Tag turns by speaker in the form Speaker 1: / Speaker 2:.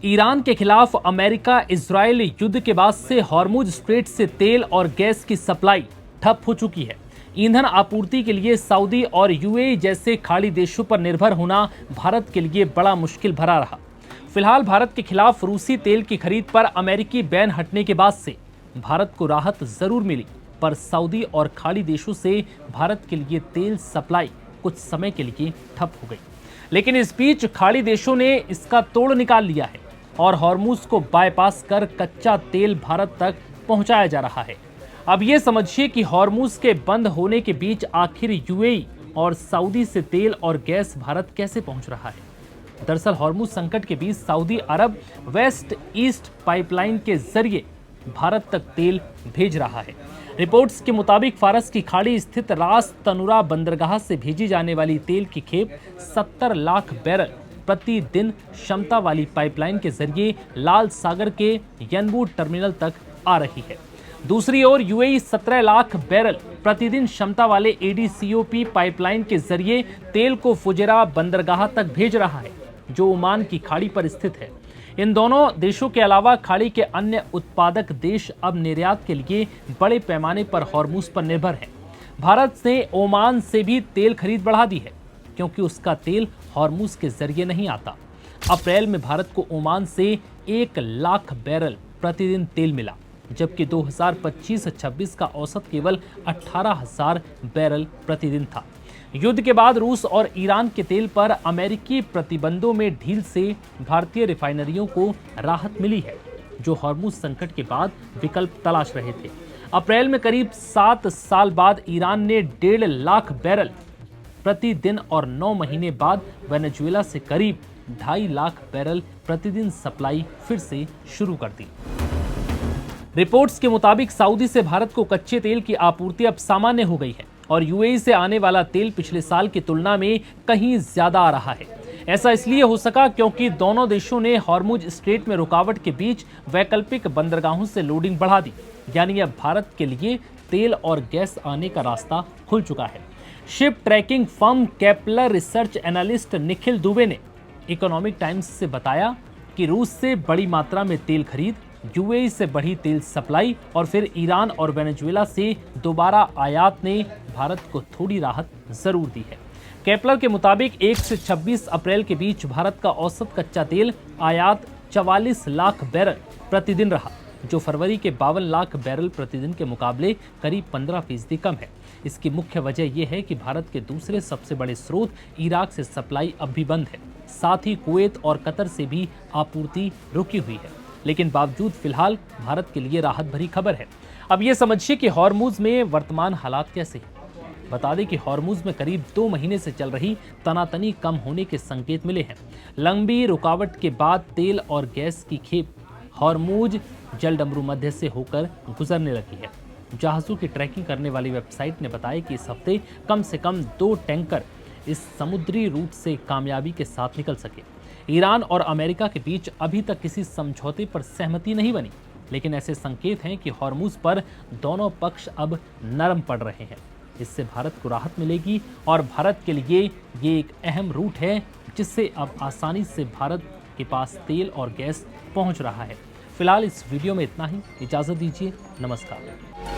Speaker 1: Iran के खिलाफ America Israel युद्ध के बाद से हॉर्मुज स्ट्रेट से तेल और गैस की सप्लाई ठप हो चुकी है। ईंधन आपूर्ति के लिए सऊदी और यूएई जैसे खाड़ी देशों पर निर्भर होना भारत के लिए बड़ा मुश्किल भरा रहा। फिलहाल भारत के खिलाफ रूसी तेल की खरीद पर अमेरिकी बैन हटने के बाद से भारत को राहत जरूर मिली, पर सऊदी और खाड़ी देशों से भारत के लिए तेल सप्लाई कुछ समय के लिए ठप हो गई। लेकिन इस बीच खाड़ी देशों ने इसका तोड़ निकाल लिया है और हॉर्मुज को बाईपास कर कच्चा तेल भारत तक पहुंचाया जा रहा है। अब ये समझिए कि हॉर्मुज के बंद होने के बीच आखिर यूएई और सऊदी से तेल और गैस भारत कैसे पहुंच रहा है। दरअसल हॉर्मुज संकट के बीच सऊदी अरब वेस्ट ईस्ट पाइपलाइन के जरिए भारत तक तेल भेज रहा है। रिपोर्ट्स के मुताबिक फारस की खाड़ी स्थित रास तनुरा बंदरगाह से भेजी जाने वाली तेल की खेप 70 लाख बैरल प्रतिदिन क्षमता वाली पाइपलाइन के जरिए लाल सागर के यनबू टर्मिनल तक आ रही है। दूसरी ओर यूएई 17 लाख बैरल प्रतिदिन क्षमता वाले एडीसीओपी पाइपलाइन के जरिए तेल को फुजेरा बंदरगाह तक भेज रहा है, जो ओमान की खाड़ी पर स्थित है। इन दोनों देशों के अलावा खाड़ी के अन्य उत्पादक देश अब निर्यात के लिए बड़े पैमाने पर हॉर्मुज पर निर्भर हैं। भारत ने ओमान से भी तेल खरीद बढ़ा दी है, क्योंकि उसका तेल हॉर्मुज के जरिए नहीं आता। अप्रैल में भारत को ओमान से 1 लाख बैरल प्रतिदिन तेल मिला, जबकि 2025-26 का औसत केवल 18,000 बैरल प्रतिदिन था। युद्ध के बाद रूस और ईरान के तेल पर अमेरिकी प्रतिबंधों में ढील से भारतीय रिफाइनरियों को राहत मिली है, जो हॉर्मुज संकट के बाद विकल्प तलाश रहे थे। अप्रैल में करीब 7 साल बाद ईरान ने 1.5 लाख बैरल प्रतिदिन और 9 महीने बाद वेनेजुएला से करीब 2.5 लाख बैरल प्रतिदिन सप्लाई फिर से शुरू कर दी। रिपोर्ट्स के मुताबिक सऊदी से भारत को कच्चे तेल की आपूर्ति अब सामान्य हो गई है और यूएई से आने वाला तेल पिछले साल की तुलना में कहीं ज्यादा आ रहा है। ऐसा इसलिए हो सका क्योंकि दोनों देशों ने हॉर्मुज स्ट्रेट में रुकावट के बीच वैकल्पिक बंदरगाहों से लोडिंग बढ़ा दी, यानी अब भारत के लिए तेल और गैस आने का रास्ता खुल चुका है। Ship tracking firm Kepler research analyst Nikhil Dubey ने इकोनॉमिक टाइम्स से बताया कि रूस से बड़ी मात्रा में तेल खरीद, यूएई से बढ़ी तेल सप्लाई और फिर ईरान और वेनेजुएला से दोबारा आयात ने भारत को थोड़ी राहत जरूर दी है। केपलर के मुताबिक 1 से 26 अप्रैल के बीच भारत का औसत कच्चा तेल आयात 44 लाख बैरल प्रतिदिन रहा, जो फरवरी के 52 लाख बैरल प्रतिदिन के मुकाबले करीब 15% कम है। इसकी मुख्य वजह यह है कि भारत के दूसरे सबसे बड़े स्रोत इराक से सप्लाई अब भी बंद है। साथ ही कुवैत और कतर से भी आपूर्ति रुकी हुई है, लेकिन बावजूद फिलहाल भारत के लिए राहत भरी खबर है। अब ये समझिए कि हॉर्मुज में वर्तमान हालात कैसे हैं। बता दें कि हॉर्मुज में करीब 2 महीने से चल रही तनातनी कम होने के संकेत मिले हैं। लंबी रुकावट के बाद तेल और गैस की खेप हॉर्मुज जलडमरू मध्य से होकर गुजरने लगी है। जहाजों की ट्रैकिंग करने वाली वेबसाइट ने बताया कि इस हफ्ते कम से कम 2 टैंकर इस समुद्री रूट से कामयाबी के साथ निकल सके। ईरान और अमेरिका के बीच अभी तक किसी समझौते पर सहमति नहीं बनी, लेकिन ऐसे संकेत हैं कि हॉर्मुज पर दोनों पक्ष अब नरम पड़ रहे हैं। इससे भारत को राहत मिलेगी और भारत के लिए ये एक अहम रूट है, जिससे अब आसानी से भारत के पास तेल और गैस पहुंच रहा है। फिलहाल इस वीडियो में इतना ही। इजाज़त दीजिए। नमस्कार।